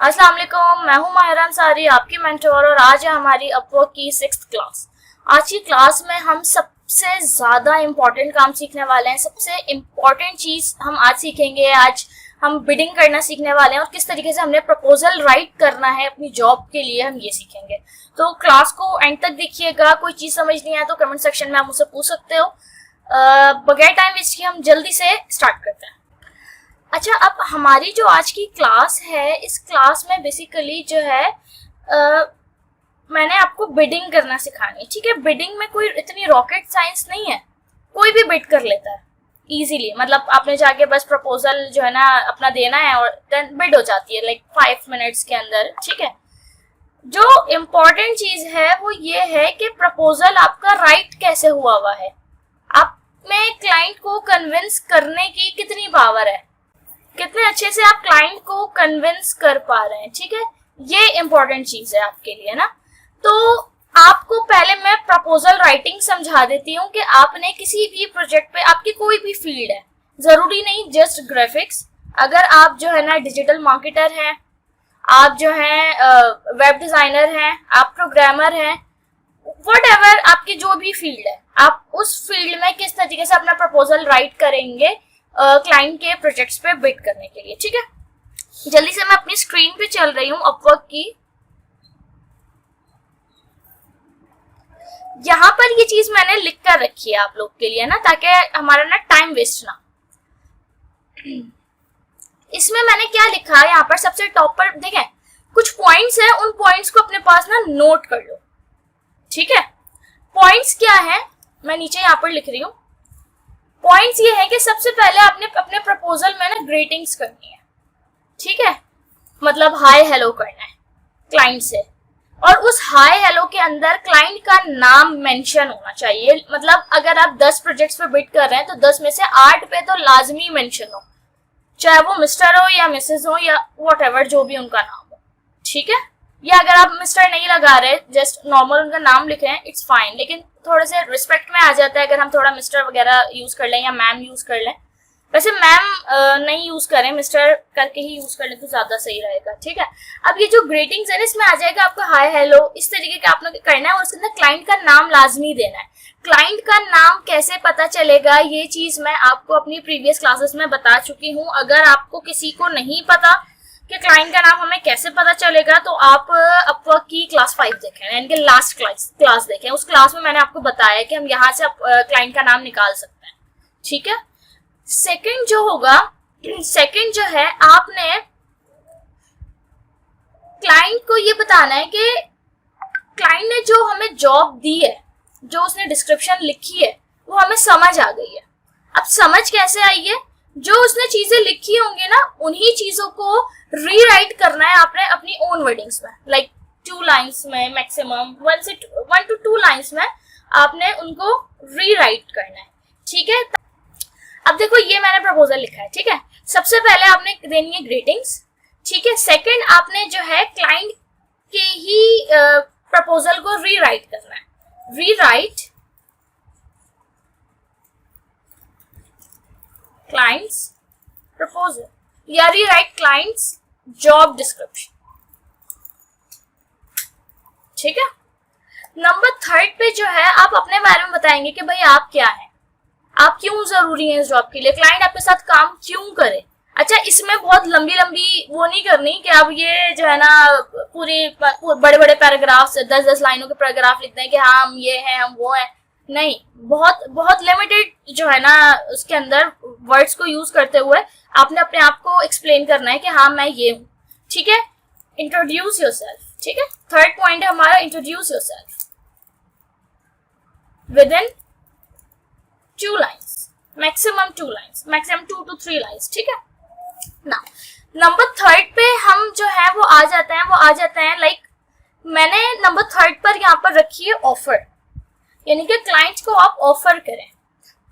अस्सलाम वालेकुम, मैं हूं माहिरा अंसारी, आपकी मेंटोर, और आज है हमारी अपवर्क की 6th क्लास। आज की क्लास में हम सबसे ज़्यादा इम्पॉर्टेंट काम सीखने वाले हैं। सबसे इम्पॉर्टेंट चीज़ हम आज सीखेंगे। आज हम बिडिंग करना सीखने वाले हैं और किस तरीके से हमने प्रपोजल राइट करना है अपनी जॉब के लिए, हम ये सीखेंगे। तो क्लास को एंड तक देखिएगा। कोई चीज़ समझ नहीं आए तो कमेंट सेक्शन में आप मुझसे पूछ सकते हो। बगैर टाइम वेस्ट किए हम जल्दी से स्टार्ट करते हैं। अच्छा, अब हमारी जो आज की क्लास है, इस क्लास में बेसिकली जो है मैंने आपको बिडिंग करना सिखानी है। ठीक है, बिडिंग में कोई इतनी रॉकेट साइंस नहीं है, कोई भी बिड कर लेता है इजीली। मतलब आपने जाके बस प्रपोजल जो है ना अपना देना है और देन बिड हो जाती है लाइक 5 मिनट्स के अंदर। ठीक है, जो इम्पोर्टेंट चीज है वो ये है कि प्रपोजल आपका राइट कैसे हुआ है, आप में क्लाइंट को कन्विंस करने की कितनी पावर है, कितने अच्छे से आप क्लाइंट को कन्विंस कर पा रहे हैं। ठीक है, ये इंपॉर्टेंट चीज है आपके लिए ना। तो आपको पहले मैं प्रपोजल राइटिंग समझा देती हूँ कि आपने किसी भी प्रोजेक्ट पे, आपकी कोई भी फील्ड है, जरूरी नहीं जस्ट ग्राफिक्स, अगर आप जो है ना डिजिटल मार्केटर हैं, आप जो है वेब डिजाइनर हैं, आप प्रोग्रामर हैं, व्हाटएवर आपकी जो भी फील्ड है, आप उस फील्ड में किस तरीके से अपना प्रपोजल राइट करेंगे क्लाइंट के प्रोजेक्ट्स पे बिड करने के लिए। ठीक है, जल्दी से मैं अपनी स्क्रीन पे चल रही हूँ अपवर्क की। यहाँ पर ये चीज मैंने लिख कर रखी है आप लोग के लिए ना, ताकि हमारा ना टाइम वेस्ट ना। इसमें मैंने क्या लिखा है, यहाँ पर सबसे टॉप पर देखें कुछ पॉइंट्स है, उन पॉइंट्स को अपने पास ना नोट कर लो। ठीक है, पॉइंट्स क्या है मैं नीचे यहाँ पर लिख रही हूँ। पॉइंट्स ये है कि सबसे पहले आपने अपने प्रपोजल में ना ग्रीटिंग्स करनी है। ठीक है, मतलब हाय हेलो करना है क्लाइंट से, और उस हाय हेलो के अंदर क्लाइंट का नाम मेंशन होना चाहिए। मतलब अगर आप 10 प्रोजेक्ट्स पे बिड कर रहे हैं तो 10 में से 8 पे तो लाजमी मेंशन हो, चाहे वो मिस्टर हो या मिसेस हो या व्हाटएवर जो भी उनका नाम हो। ठीक है, या अगर आप मिस्टर नहीं लगा रहे, जस्ट नॉर्मल उनका नाम लिख रहे हैं, इट्स फाइन, लेकिन थोड़े से रिस्पेक्ट में आ जाता है अगर हम थोड़ा मिस्टर वगैरह यूज कर लें या मैम यूज कर लें। वैसे मैम नहीं यूज करें, मिस्टर करके ही यूज कर लें तो ज्यादा सही रहेगा। ठीक है, अब ये जो ग्रीटिंग्स है इसमें आ जाएगा आपका हाय हेलो, इस तरीके का आपने करना है और उसके अंदर क्लाइंट का नाम लाजमी देना है। क्लाइंट का नाम कैसे पता चलेगा, ये चीज मैं आपको अपनी प्रीवियस क्लासेस में बता चुकी हूँ। अगर आपको किसी को नहीं पता कि क्लाइंट का नाम हमें कैसे पता चलेगा तो आप अपवर्क की क्लास 5 देखें, यानी कि लास्ट क्लास देखें। उस क्लास में मैंने आपको बताया कि हम यहाँ से क्लाइंट का नाम निकाल सकते हैं। ठीक है, सेकंड जो होगा, सेकंड जो है आपने क्लाइंट को ये बताना है कि क्लाइंट ने जो हमें जॉब दी है, जो उसने डिस्क्रिप्शन लिखी है, वो हमें समझ आ गई है। अब समझ कैसे आई है, जो उसने चीजें लिखी होंगी ना, उन्हीं चीजों को रीराइट करना है आपने अपनी ओन वर्डिंग्स में, लाइक 2 लाइन्स में, मैक्सिमम 1 to 2 लाइन्स में आपने उनको रीराइट करना है। ठीक है, अब देखो ये मैंने प्रपोजल लिखा है। ठीक है, सबसे पहले आपने देनी है ग्रीटिंग्स। ठीक है, सेकंड आपने जो है क्लाइंट के ही प्रपोजल को रीराइट करना है। रीराइट क्लाइंट्स प्रपोजल या रीराइट क्लाइंट्स जॉब डिस्क्रिप्शन। ठीक है, नंबर 3 पे जो है आप अपने बारे में बताएंगे कि भाई आप क्या हैं, आप क्यों जरूरी हैं इस जॉब के लिए, क्लाइंट आपके साथ काम क्यों करे। अच्छा, इसमें बहुत लंबी वो नहीं करनी कि आप ये जो है ना पूरे बड़े बड़े पैराग्राफ्स, 10-10 लाइनों के पैराग्राफ लिखते हैं कि हाँ हम ये हैं हम वो हैं। नहीं, बहुत लिमिटेड जो है ना उसके अंदर वर्ड्स को यूज करते हुए आपने अपने आप को एक्सप्लेन करना है कि हाँ मैं ये हूँ। ठीक है, इंट्रोड्यूस योरसेल्फ। ठीक है, 3rd पॉइंट है हमारा introduce yourself with in 2 lines, maximum 2 lines, maximum 2 to 3 lines. ठीक है ना, नंबर 3 पे हम जो है वो आ जाते हैं लाइक मैंने नंबर 3 पर यहाँ पर रखी है ऑफर, यानी कि क्लाइंट को आप ऑफर करें।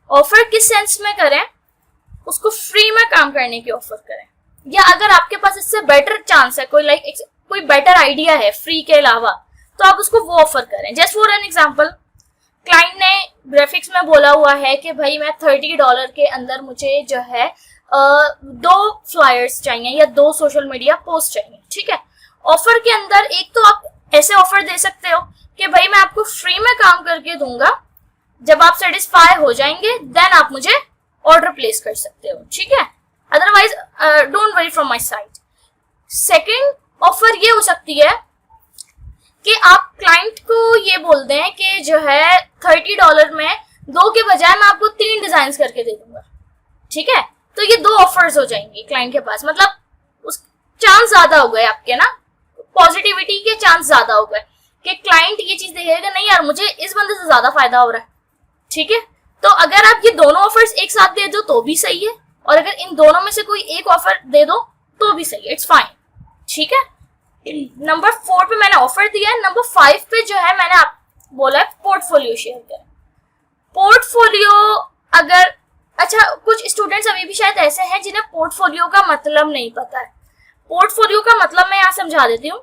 ऑफर किस सेंस में करें, उसको फ्री में काम करने की ऑफर करें, या अगर आपके पास इससे बेटर चांस है, कोई बेटर आइडिया है फ्री के अलावा, तो आप उसको वो ऑफर करें। Just for an example, client ने ग्राफिक्स में बोला हुआ है कि भाई मैं $30 के अंदर मुझे जो है 2 फ्लायर्स चाहिए या 2 सोशल मीडिया पोस्ट चाहिए। ठीक है। ऑफर के अंदर एक तो आप ऐसे ऑफर दे सकते हो कि भाई मैं आपको फ्री में काम करके दूंगा, जब आप सेटिस्फाई हो जाएंगे देन आप मुझे ऑर्डर प्लेस कर सकते हो, ठीक है। Otherwise don't worry from my side. Second offer ये हो सकती है कि आप क्लाइंट को ये बोल दें कि जो है $30 में 2 के बजाय मैं आपको 3 डिजाइन करके दे दूंगा, ठीक है। तो ये 2 ऑफर्स हो जाएंगी क्लाइंट के पास, मतलब उस चांस ज्यादा हो गए आपके ना, पॉजिटिविटी के चांस ज्यादा हो गए कि क्लाइंट ये चीज देखेगा नहीं यार मुझे इस बंदे से ज्यादा फायदा हो रहा है, ठीक है। तो अगर आप ये दोनों ऑफर्स एक साथ दे दो तो भी सही है, और अगर इन दोनों में से कोई एक ऑफर दे दो तो भी सही है, इट्स फाइन, ठीक है। नंबर 4 पे मैंने ऑफर दिया है। नंबर 5 पे जो है मैंने आप बोला है पोर्टफोलियो शेयर करें। पोर्टफोलियो अगर अच्छा, कुछ स्टूडेंट्स अभी भी शायद ऐसे हैं जिन्हें पोर्टफोलियो का मतलब नहीं पता है। पोर्टफोलियो का मतलब मैं यहाँ समझा देती हूँ।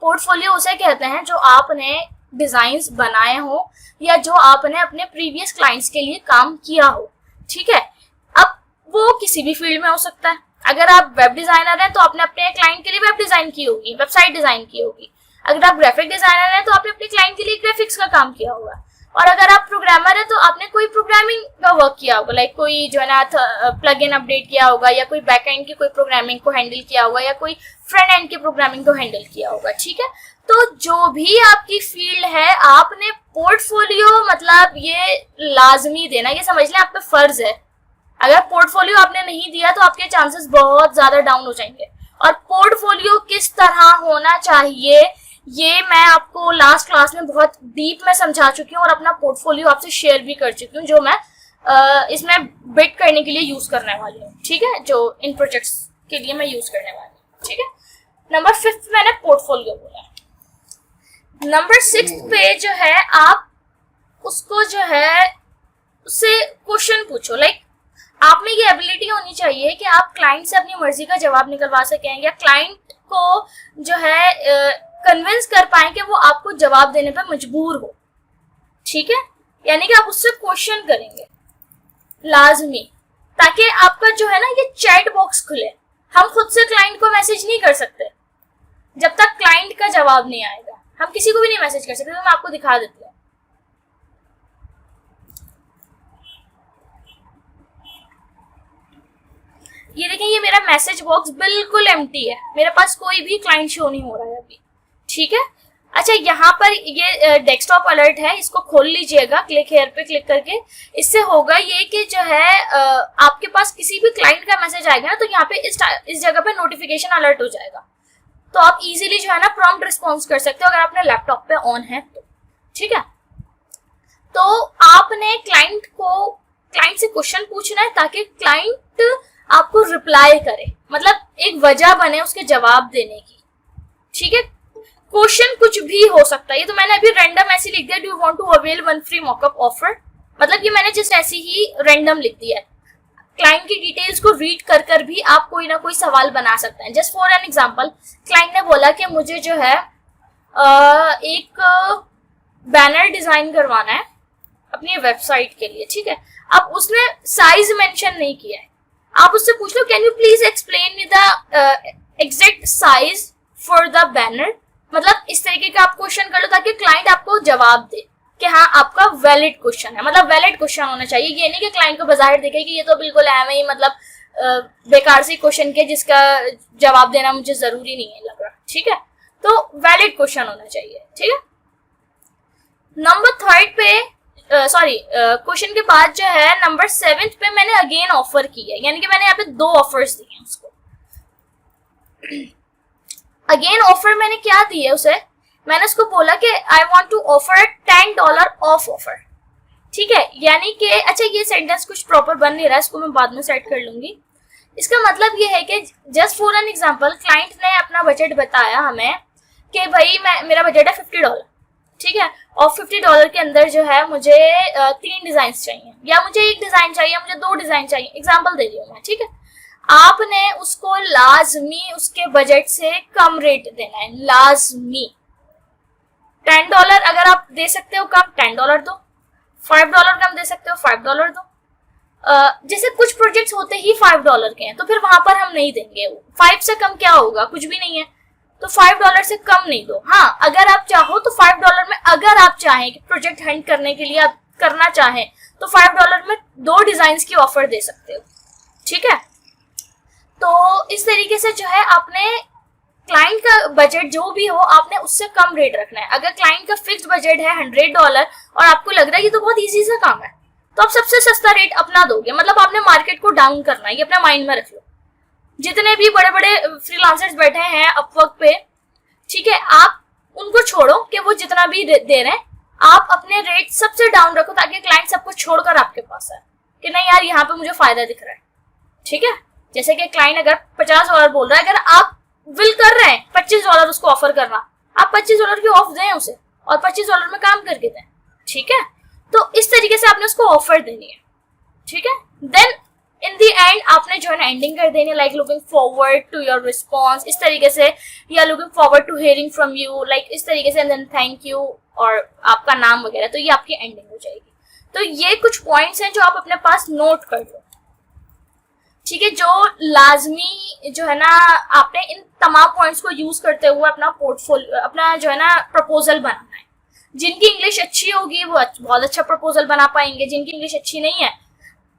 पोर्टफोलियो उसे कहते हैं जो आपने डिजाइन्स बनाए हो या जो आपने अपने प्रीवियस क्लाइंट्स के लिए काम किया हो, ठीक है। अब वो किसी भी फील्ड में हो सकता है। अगर आप वेब डिजाइनर हैं तो आपने अपने क्लाइंट के लिए वेब डिजाइन की होगी, वेबसाइट डिजाइन की होगी। अगर आप ग्राफिक डिजाइनर हैं तो आपने अपने क्लाइंट के लिए ग्राफिक्स का काम किया होगा। और अगर आप प्रोग्रामर है तो आपने कोई प्रोग्रामिंग का वर्क किया होगा, लाइक कोई जो है ना प्लग इन अपडेट किया होगा, या कोई बैक एंड की कोई प्रोग्रामिंग को हैंडल किया होगा, या कोई फ्रंट एंड की प्रोग्रामिंग को हैंडल किया होगा, ठीक है। तो जो भी आपकी फील्ड है आपने पोर्टफोलियो मतलब ये लाजमी देना, ये समझ लें आप पे फर्ज है। अगर पोर्टफोलियो आपने नहीं दिया तो आपके चांसेस बहुत ज्यादा डाउन हो जाएंगे। और पोर्टफोलियो किस तरह होना चाहिए ये मैं आपको लास्ट क्लास में बहुत डीप में समझा चुकी हूँ, और अपना पोर्टफोलियो आपसे शेयर भी कर चुकी हूँ, जो मैं इसमें बिड करने के लिए यूज करने वाली हूँ, ठीक है, जो इन प्रोजेक्ट्स के लिए मैं यूज करने वाली हूँ, ठीक है। नंबर 5 मैंने पोर्टफोलियो बोला। नंबर 6 पे जो है आप उसको जो है उससे क्वेश्चन पूछो। लाइक आप में ये एबिलिटी होनी चाहिए कि आप क्लाइंट से अपनी मर्जी का जवाब निकलवा सकें, या क्लाइंट को जो है कन्विंस कर पाए कि वो आपको जवाब देने पर मजबूर हो, ठीक है। यानी कि आप उससे क्वेश्चन करेंगे लाजमी, ताकि आपका जो है ना ये चैट बॉक्स खुले। हम खुद से क्लाइंट को मैसेज नहीं कर सकते जब तक क्लाइंट का जवाब नहीं आएगा। हम किसी को भी नहीं मैसेज कर सकते। तो मैं आपको दिखा देती हूँ। ये देखें, ये मेरा मैसेज बॉक्स बिल्कुल एम्प्टी है, मेरे पास कोई भी क्लाइंट शो नहीं हो रहा है अभी, ठीक है। अच्छा, यहाँ पर ये डेस्कटॉप अलर्ट है, इसको खोल लीजिएगा क्लिक हेयर पे क्लिक करके। इससे होगा ये कि जो है आपके पास किसी भी क्लाइंट का मैसेज आएगा ना, तो यहाँ पे इस जगह पे नोटिफिकेशन अलर्ट हो जाएगा। तो आप इजीली जो है ना प्रॉम्प्ट रिस्पॉन्स कर सकते हो अगर अपने लैपटॉप पे ऑन है तो, ठीक है। तो आपने क्लाइंट से क्वेश्चन पूछना है ताकि क्लाइंट आपको रिप्लाई करे, मतलब एक वजह बने उसके जवाब देने की, ठीक है। क्वेश्चन कुछ भी हो सकता है। ये तो मैंने अभी रैंडम ऐसे लिख दिया, do you want to avail 1 free mockup offer, मतलब ये मैंने जस्ट ऐसी ही रैंडम लिख दिया है। क्लाइंट की डिटेल्स को रीड कर भी आप कोई ना कोई सवाल बना सकते हैं। Just for an example, client ने बोला कि मुझे जो है एक बैनर डिजाइन करवाना है अपनी वेबसाइट के लिए, ठीक है। अब उसने साइज मेंशन नहीं किया है, आप उससे पूछ लो can you please explain me the exact size for the banner. मतलब इस तरीके का आप क्वेश्चन कर लो ताकि क्लाइंट आपको जवाब दे कि हाँ आपका वैलिड क्वेश्चन है। मतलब वैलिड क्वेश्चन होना चाहिए, ये नहीं कि क्लाइंट को बाहर दिखे कि ये तो बिल्कुल है ही, मतलब बेकार सी क्वेश्चन के जिसका जवाब देना मुझे जरूरी नहीं है लग रहा, ठीक है। तो वैलिड क्वेश्चन होना चाहिए, ठीक है। नंबर 3 पे क्वेश्चन के बाद जो है नंबर 7 पे मैंने अगेन ऑफर की है, यानी कि मैंने यहाँ पे 2 ऑफर्स दिए हैं उसको। अगेन ऑफर मैंने क्या दी है उसे, मैंने उसको बोला कि I want to offer $10 off offer, ठीक है। यानी कि अच्छा, ये सेंटेंस कुछ प्रॉपर बन नहीं रहा है, इसको मैं बाद में सेट कर लूंगी। इसका मतलब ये है कि just for an example client ने अपना बजट बताया हमें कि भाई मेरा बजट है $50, ठीक है, और $50 के अंदर जो है मुझे 3 डिजाइन चाहिए, या मुझे 1 डिजाइन चाहिए, मुझे 2 डिजाइन चाहिए, एग्जाम्पल दे रही हूँ मैं, ठीक है। आपने उसको लाजमी उसके बजट से कम रेट देना है, लाजमी। $10 अगर आप दे सकते हो कम, $10 दो। $5 कम दे सकते हो, $5 दो। जैसे कुछ प्रोजेक्ट्स होते ही $5 के हैं, तो फिर वहां पर हम नहीं देंगे। 5 से कम क्या होगा, कुछ भी नहीं है, तो $5 से कम नहीं दो। हाँ, अगर आप चाहो तो $5 में, अगर आप चाहें कि प्रोजेक्ट हंट करने के लिए आप करना चाहें तो $5 में 2 डिजाइन की ऑफर दे सकते हो, ठीक है। तो इस तरीके से जो है आपने क्लाइंट का बजट जो भी हो आपने उससे कम रेट रखना है। अगर क्लाइंट का फिक्स्ड बजट है $100 और आपको लग रहा है कि तो बहुत इजी सा काम है, तो आप सबसे सस्ता रेट अपना दोगे, मतलब आपने मार्केट को डाउन करना है, ये अपने माइंड में रख लो। जितने भी बड़े बड़े फ्रीलांसर्स बैठे हैं अपवर्क पे, ठीक है, आप उनको छोड़ो कि वो जितना भी दे रहे हैं, आप अपने रेट सबसे डाउन रखो ताकि क्लाइंट सब कुछ छोड़कर आपके पास आए कि नहीं यार यहाँ पे मुझे फायदा दिख रहा है, ठीक है। जैसे कि क्लाइंट अगर $50 बोल रहा है, अगर आप विल कर रहे हैं $25 उसको ऑफर करना, आप $25 की ऑफ दें उसे और $25 में काम करके दें, ठीक है। तो इस तरीके से आपने उसको ऑफर देनी है, ठीक है। देन इन दी एंड आपने जो है ना एंडिंग कर देनी है, like looking forward to your response, इस तरीके से, या looking forward to hearing from you, like इस तरीके से, एंड देन थैंक यू और आपका नाम वगैरह, तो ये आपकी एंडिंग हो जाएगी। तो ये कुछ पॉइंट्स हैं जो आप अपने पास नोट कर लो, ठीक है, जो लाजमी जो है ना आपने इन तमाम पॉइंट्स को यूज करते हुए अपना पोर्टफोलियो, अपना जो है ना प्रपोजल बनाना है। जिनकी इंग्लिश अच्छी होगी वो बहुत अच्छा प्रपोजल बना पाएंगे, जिनकी इंग्लिश अच्छी नहीं है,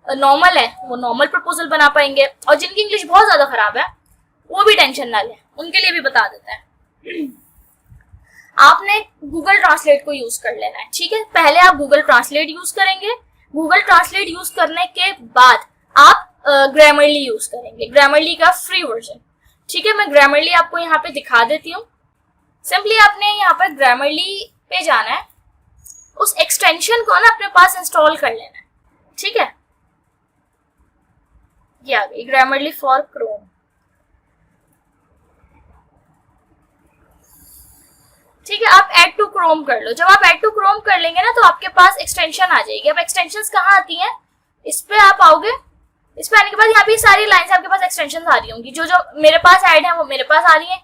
नॉर्मल है, वो नॉर्मल प्रपोजल बना पाएंगे, और जिनकी इंग्लिश बहुत ज्यादा खराब है वो भी टेंशन ना लें, उनके लिए भी बता देते हैं। आपने गूगल ट्रांसलेट को यूज कर लेना है, ठीक है। पहले आप गूगल ट्रांसलेट यूज करेंगे, गूगल ट्रांसलेट यूज करने के बाद आप ग्रामरली यूज करेंगे, ग्रामरली का फ्री वर्जन, ठीक है। मैं ग्रामरली आपको यहाँ पे दिखा देती हूँ। सिंपली आपने यहाँ पर ग्रामरली पे जाना है, उस एक्सटेंशन को ना अपने पास इंस्टॉल कर लेना है, ठीक है। ये आ गई ग्रामरली फॉर क्रोम, ठीक है। आप ऐड टू क्रोम कर लो। जब आप ऐड टू क्रोम कर लेंगे ना तो आपके पास एक्सटेंशन आ जाएगी। अब एक्सटेंशंस कहाँ आती हैं, इस पे आप आओगे, इस पे आने के बाद यहाँ पे सारी लाइंस आपके पास एक्सटेंशन आ रही होंगी, जो जो मेरे पास ऐड है वो मेरे पास आ रही है,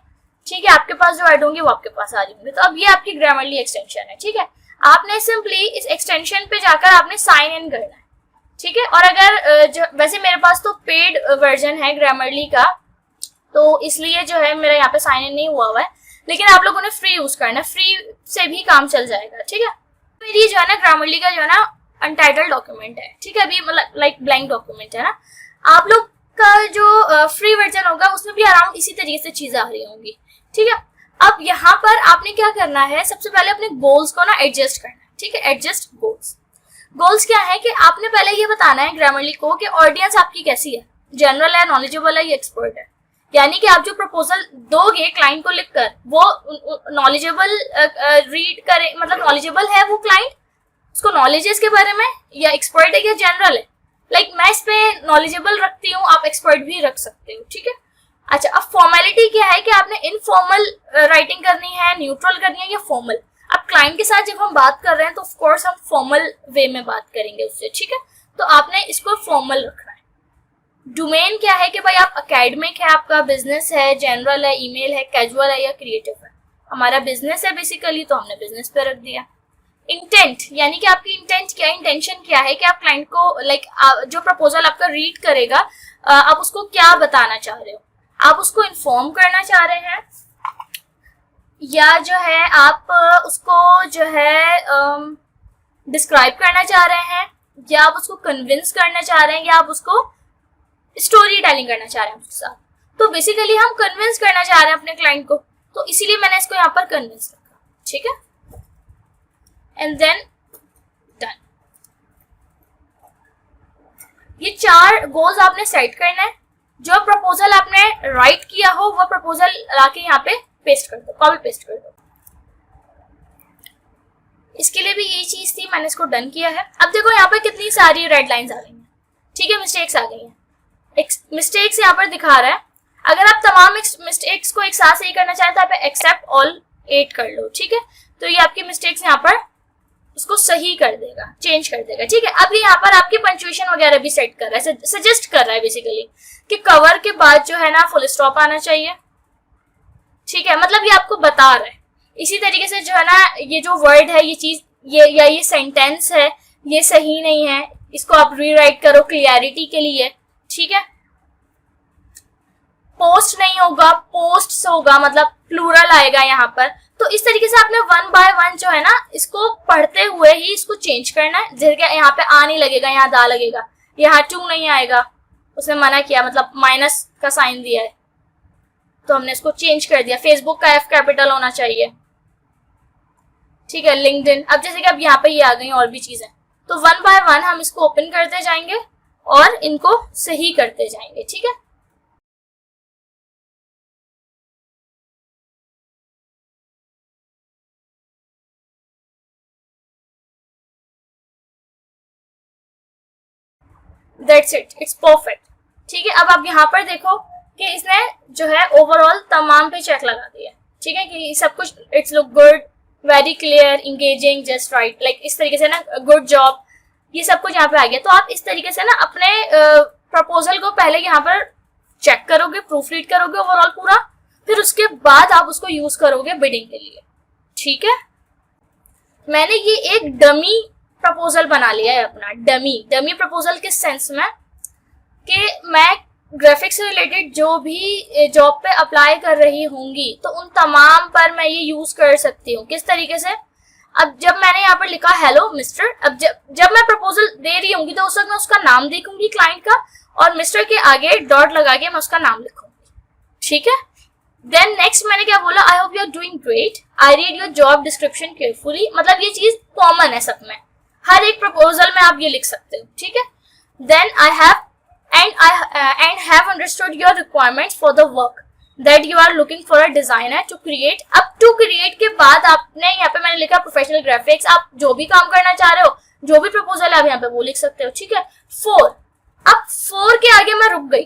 ठीक है। आपके पास जो ऐड होंगी वो आपके पास आ रही होंगी। तो अब ये आपकी ग्रामरली एक्सटेंशन है, ठीक है। आपने सिंपली इस एक्सटेंशन पे जाकर आपने साइन इन करना है, ठीक है। और अगर वैसे मेरे पास तो पेड वर्जन है ग्रामरली का, तो इसलिए जो है मेरा यहाँ पे साइन इन नहीं हुआ है, लेकिन आप लोगों ने फ्री यूज करना है, फ्री से भी काम चल जाएगा, ठीक है। मेरी जो है ना ग्रामरली का जो है ना अनटाइटल्ड डॉक्यूमेंट है, ठीक है, अभी मतलब लाइक ब्लैंक डॉक्यूमेंट है ना। आप लोग का जो फ्री वर्जन होगा उसमें भी अराउंड इसी तरीके से चीजें आ रही होंगी, ठीक है। अब यहाँ पर आपने क्या करना है, सबसे पहले अपने गोल्स को ना एडजस्ट करना है, ठीक है। एडजस्ट गोल्स, गोल्स क्या है कि आपने पहले ये बताना है ग्रामरली को कि ऑडियंस आपकी कैसी है, जनरल है, नॉलेजेबल है या एक्सपर्ट है। यानी कि आप जो प्रपोजल दोगे क्लाइंट को लिखकर, वो नॉलेजेबल रीड करे, मतलब नॉलेजेबल है वो क्लाइंट, उसको नॉलेज है इसके बारे में, या एक्सपर्ट है या जनरल है। लाइक मैं इस पे नॉलेजेबल रखती हूँ, आप एक्सपर्ट भी रख सकते हो, ठीक है। अच्छा, अब फॉर्मेलिटी क्या है कि आपने इनफॉर्मल राइटिंग करनी है, न्यूट्रल करनी है या फॉर्मल। अब क्लाइंट के साथ जब हम बात कर रहे हैं तो ऑफ कोर्स हम फॉर्मल वे में बात करेंगे उससे, ठीक है। तो आपने इसको फॉर्मल रखना है। डोमेन क्या है कि भाई आप एकेडमिक है, आपका बिजनेस है, जनरल है, ईमेल है, कैजुअल है या क्रिएटिव है। हमारा बिजनेस है बेसिकली, तो हमने बिजनेस पे रख दिया। इंटेंट यानी कि आपकी इंटेंट क्या है, इंटेंशन क्या है कि आप क्लाइंट को लाइक जो प्रपोजल आपका रीड करेगा आप उसको क्या बताना चाह रहे हो। आप उसको इन्फॉर्म करना चाह रहे हैं, या जो है आप उसको जो है डिस्क्राइब करना चाह रहे हैं, या आप उसको कन्विंस करना चाह रहे हैं, या आप उसको स्टोरी टेलिंग करना चाह रहे हैं उसके साथ। तो बेसिकली हम कन्विंस करना चाह रहे हैं अपने क्लाइंट को, तो इसीलिए मैंने इसको यहाँ पर कन्विंस रखा, ठीक है। And then done. ये 4 गोल्स आपने सेट करना है। जो प्रपोजल आपने राइट किया हो वो प्रपोजल लाके यहाँ पे पेस्ट कर दो, कॉपी पेस्ट कर दो। इसके लिए भी यही चीज थी, मैंने इसको डन किया है। अब देखो यहाँ पे कितनी सारी रेड लाइंस आ गई हैं, ठीक है, मिस्टेक्स आ गई हैं। मिस्टेक्स यहाँ पर दिखा रहा है। अगर आप तमाम मिस्टेक्स को एक साथ सही करना चाहें तो आप एक्सेप्ट ऑल 8 कर लो, ठीक है। तो ये आपकी मिस्टेक्स यहाँ पर उसको सही कर देगा, चेंज कर देगा, ठीक है। अब यहाँ पर आपकी पंक्चुएशन वगैरह भी सेट कर रहा है, सजेस्ट कर रहा है बेसिकली कि कवर के बाद जो है ना फुल स्टॉप आना चाहिए, ठीक है। मतलब ये आपको बता रहा है। इसी तरीके से जो है ना ये जो वर्ड है, ये चीज, ये या ये सेंटेंस है, ये सही नहीं है, इसको आप रीराइट करो क्लियरिटी के लिए, ठीक है। पोस्ट नहीं होगा, पोस्ट्स होगा, मतलब प्लूरल आएगा यहाँ पर। तो इस तरीके से आपने वन बाय वन जो है ना इसको पढ़ते हुए ही इसको चेंज करना है। जैसे यहाँ पे आ नहीं लगेगा, यहाँ दा लगेगा, यहाँ टू नहीं आएगा, उसने मना किया, मतलब माइनस का साइन दिया है तो हमने इसको चेंज कर दिया। फेसबुक का एफ कैपिटल होना चाहिए, ठीक है। लिंक्डइन, अब जैसे कि अब यहाँ पे ये आ गई और भी चीजें, तो वन बाय वन हम इसको ओपन करते जाएंगे और इनको सही करते जाएंगे, ठीक है। दैट्स इट, इट्स परफेक्ट, ठीक है। अब आप यहाँ पर देखो कि इसने जो है ओवरऑल तमाम पे चेक लगा दिया, ठीक है, कि सब कुछ it's look good, very clear, engaging, just right, like इस तरीके से ना, गुड जॉब, ये सब कुछ यहाँ पे आ गया। तो आप इस तरीके से ना अपने प्रपोजल को पहले यहाँ पर चेक करोगे, प्रूफ रीड करोगे ओवरऑल पूरा, फिर उसके बाद आप उसको यूज करोगे बिडिंग के लिए, ठीक है। मैंने ये एक डमी प्रपोजल बना लिया है अपना, डमी प्रपोजल किस सेंस में कि मैं ग्राफिक्स से रिलेटेड जो भी जॉब पे अप्लाई कर रही होंगी तो उन तमाम पर मैं ये यूज कर सकती हूँ। किस तरीके से, अब जब मैंने यहाँ पर लिखा हेलो मिस्टर, अब जब मैं प्रपोजल दे रही होंगी तो उस वक्त मैं उसका नाम देखूंगी क्लाइंट का, और मिस्टर के आगे डॉट लगा के मैं उसका नाम लिखूंगी, ठीक है। देन नेक्स्ट मैंने क्या बोला, I hope you are doing great, I read your job description carefully, मतलब ये चीज कॉमन है सब में, हर एक प्रपोजल में आप ये लिख सकते हो, ठीक है। Then I have understood your requirements for the work that you are looking for a designer to create। अब to create के बाद आपने यहाँ पे मैंने लिखा प्रोफेशनल ग्राफिक्स, आप जो भी काम करना चाह रहे हो, जो भी प्रपोजल है आप यहाँ पे वो लिख सकते हो, ठीक है। 4, अब 4 के आगे मैं रुक गई।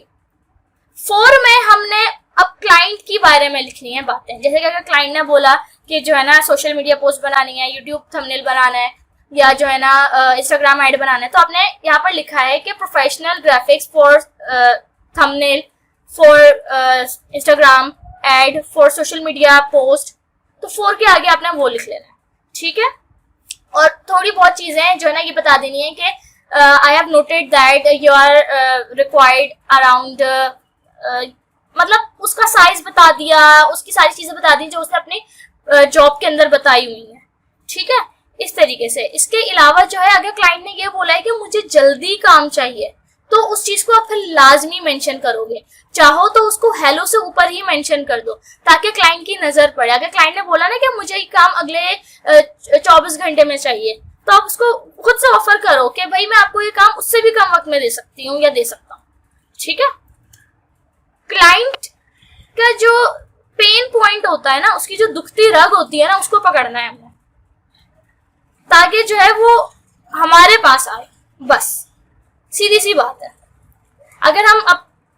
4 में हमने अब क्लाइंट के बारे में लिखनी है बातें, जैसे कि अगर क्लाइंट ने बोला कि जो है ना सोशल मीडिया पोस्ट बनानी है, यूट्यूब थंबनेल बनाना है, या जो है ना इंस्टाग्राम ऐड बनाना है, तो आपने यहाँ पर लिखा है कि professional graphics for thumbnail, for Instagram add, for social media post, तो 4 के आगे आपने वो लिख लेना है, ठीक है। और थोड़ी बहुत चीजें जो है ना ये बता देनी है कि I have noted that you are required around, मतलब उसका साइज बता दिया, उसकी सारी चीजें बता दी जो उसने अपनी जॉब के अंदर बताई हुई है, ठीक है, इस तरीके से। इसके अलावा जो है अगर क्लाइंट ने ये बोला है कि मुझे जल्दी काम चाहिए, तो उस चीज को आप फिर लाजमी मेंशन करोगे, चाहो तो उसको हेलो से ऊपर ही मेंशन कर दो ताकि क्लाइंट की नजर पड़े। अगर क्लाइंट ने बोला ना कि मुझे ये काम अगले 24 घंटे में चाहिए, तो आप उसको खुद से ऑफर करो कि भाई मैं आपको ये काम उससे भी कम वक्त में दे सकती हूँ या दे सकता हूँ, ठीक है। क्लाइंट का जो पेन पॉइंट होता है ना, उसकी जो दुखती रग होती है ना, उसको पकड़ना है हमें, ताकि जो है वो हमारे पास आए, बस सीधी सी बात है। अगर हम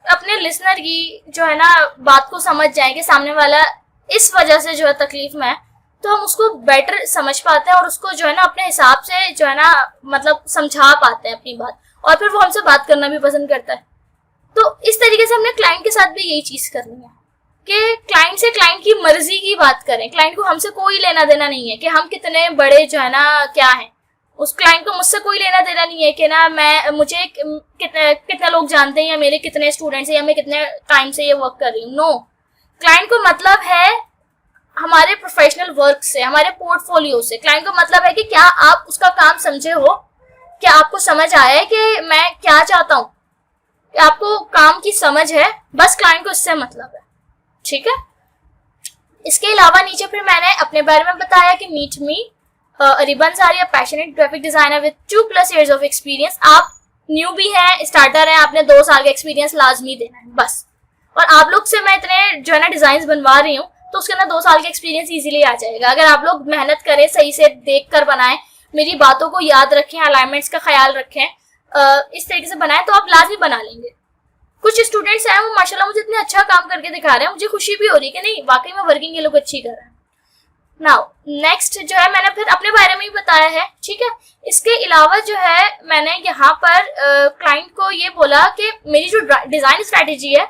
अपने लिसनर की जो है ना बात को समझ जाए कि सामने वाला इस वजह से जो है तकलीफ में है, तो हम उसको बेटर समझ पाते हैं और उसको जो है ना अपने हिसाब से जो है ना मतलब समझा पाते हैं अपनी बात, और फिर वो हमसे बात करना भी पसंद करता है। तो इस तरीके से हमने क्लाइंट के साथ भी यही चीज करनी है कि क्लाइंट से क्लाइंट की मर्जी की बात करें। क्लाइंट को हमसे कोई लेना देना नहीं है कि हम कितने बड़े जो है ना क्या हैं, उस क्लाइंट को मुझसे कोई लेना देना नहीं है कि ना मुझे कितने लोग जानते हैं या मेरे कितने स्टूडेंट्स हैं या मैं कितने टाइम से ये वर्क कर रही हूँ। नो, क्लाइंट को मतलब है हमारे प्रोफेशनल वर्क से, हमारे पोर्टफोलियो से। क्लाइंट को मतलब है कि क्या आप उसका काम समझे हो, क्या आपको समझ आया है कि मैं क्या चाहता हूँ, कि आपको काम की समझ है, बस क्लाइंट को इससे मतलब है, ठीक है। इसके अलावा नीचे फिर मैंने अपने बारे में बताया कि meet me ribbons are passionate graphic designer with 2+ years of experience. आप न्यू भी हैं, स्टार्टर हैं, आपने 2 साल का एक्सपीरियंस लाजमी देना है बस। और आप लोग से मैं इतने जो है ना डिजाइन बनवा रही हूँ, तो उसके अंदर 2 साल का एक्सपीरियंस इजीली आ जाएगा। अगर आप लोग मेहनत करें, सही से देख कर बनाएं, मेरी बातों को याद रखें, अलाइनमेंट्स का ख्याल रखें, इस तरीके से बनाएं, तो आप लाजमी बना लेंगे। कुछ स्टूडेंट्स हैं वो माशाल्लाह मुझे इतना अच्छा काम करके दिखा रहे हैं, मुझे खुशी भी हो रही है कि नहीं वाकई में वर्किंग ये लोग अच्छी कर रहे हैं। नाउ नेक्स्ट जो है मैंने फिर अपने बारे में ही बताया है, ठीक है। इसके अलावा जो है मैंने यहाँ पर क्लाइंट को ये बोला कि मेरी जो डिजाइन स्ट्रेटेजी है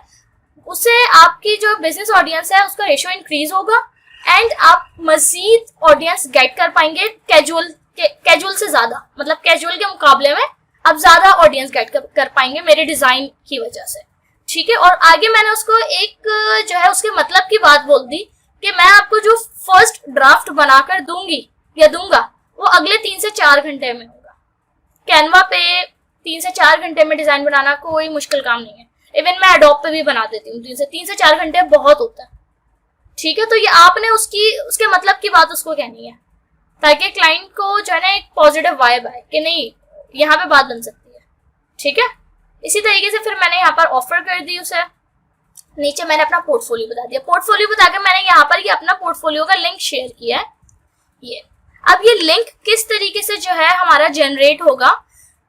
उससे आपकी जो बिजनेस ऑडियंस है उसका रेशियो इंक्रीज होगा एंड आप मजीद ऑडियंस गेट कर पाएंगे कैजुअल से ज्यादा, मतलब कैजुअल के मुकाबले में अब ज्यादा ऑडियंस गेट कर पाएंगे मेरे डिजाइन की वजह से, ठीक है। और आगे मैंने उसको एक जो है उसके मतलब की बात बोल दी कि मैं आपको जो फर्स्ट ड्राफ्ट बनाकर दूंगी या दूंगा वो अगले 3 से 4 घंटे में होगा। कैनवा पे 3 से 4 घंटे में डिजाइन बनाना कोई मुश्किल काम नहीं है। इवन मैं एडोब पे भी बना देती हूँ 3 से 4 घंटे बहुत होता है, ठीक है। तो ये आपने उसके मतलब की बात उसको कहनी है ताकि क्लाइंट को जो है ना एक पॉजिटिव वाइब आए कि नहीं यहाँ पे बात बन सकती है, ठीक है। इसी तरीके से फिर मैंने यहाँ पर ऑफर कर दी उसे, नीचे मैंने अपना पोर्टफोलियो बता दिया। पोर्टफोलियो बताकर मैंने यहाँ पर ये अपना पोर्टफोलियो का लिंक शेयर किया है ये। अब ये लिंक किस तरीके से जो है हमारा जनरेट होगा,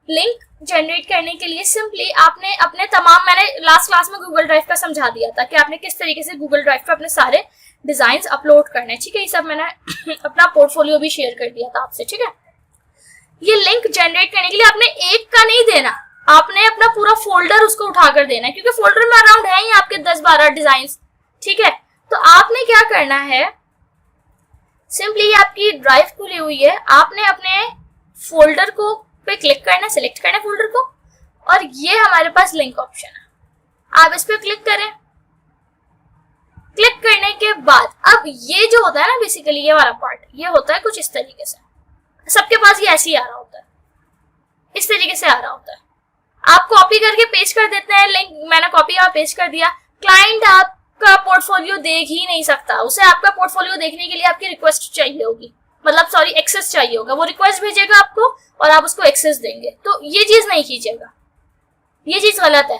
लिंक जनरेट करने के लिए सिंपली आपने अपने तमाम, मैंने लास्ट क्लास में गूगल ड्राइव का समझा दिया था कि आपने किस तरीके से गूगल ड्राइव पे अपने सारे डिजाइन अपलोड करने, ठीक है। ये सब मैंने अपना पोर्टफोलियो भी शेयर कर दिया था आपसे, ठीक है। ये लिंक जनरेट करने के लिए आपने एक का नहीं देना, आपने अपना पूरा फोल्डर उसको उठाकर देना है क्योंकि फोल्डर में अराउंड है ही आपके 10-12 डिजाइन, ठीक है। तो आपने क्या करना है, सिंपली आपकी ड्राइव खुली हुई है, आपने अपने फोल्डर को पे क्लिक करना, सिलेक्ट करना फोल्डर को, और ये हमारे पास लिंक ऑप्शन है, आप इस पे क्लिक करें। क्लिक करने के बाद अब ये जो होता है ना बेसिकली ये वाला पार्ट, ये होता है कुछ इस तरीके से, सबके पास ये ऐसे ही आ रहा होता है, इस तरीके से आ रहा होता है। आप कॉपी करके पेस्ट कर देते हैं लिंक, मैंने कॉपी और पेस्ट कर दिया। क्लाइंट आपका पोर्टफोलियो देख ही नहीं सकता, उसे आपका पोर्टफोलियो देखने के लिए आपकी रिक्वेस्ट चाहिए होगी, मतलब सॉरी एक्सेस चाहिए होगा। वो रिक्वेस्ट भेजेगा आपको और आप उसको एक्सेस देंगे, तो ये चीज नहीं कीजिएगा, ये चीज गलत है।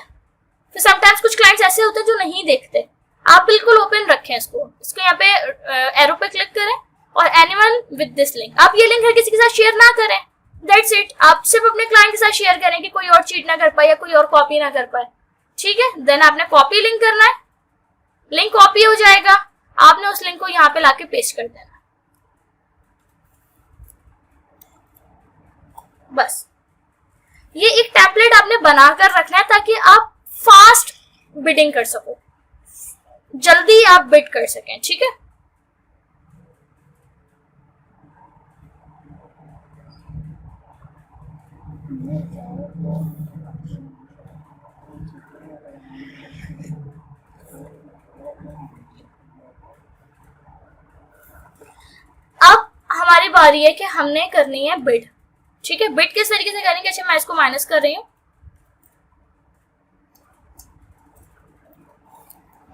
फिर समटाइम्स कुछ क्लाइंट्स ऐसे होते हैं जो नहीं देखते, आप बिल्कुल ओपन रखें इसको यहाँ पे एरो पे क्लिक करें और एनीवन विद दिस लिंक, आप ये लिंक हर किसी के साथ शेयर ना करें, दैट्स इट। आप सिर्फ अपने क्लाइंट के साथ शेयर करें कि कोई और चीट ना कर पाए या कोई और कॉपी ना कर पाए, ठीक है। देन आपने कॉपी लिंक करना है, लिंक कॉपी हो जाएगा, आपने उस लिंक को यहाँ पे लाके पेस्ट कर देना, बस। ये एक टेम्पलेट आपने बनाकर रखना है ताकि आप फास्ट बिडिंग कर सको, जल्दी आप बिड कर सकें, ठीक है। अब हमारी बारी है कि हमने करनी है बिड, ठीक है। बिड किस तरीके से करेंगे, अच्छा मैं इसको माइनस कर रही हूँ,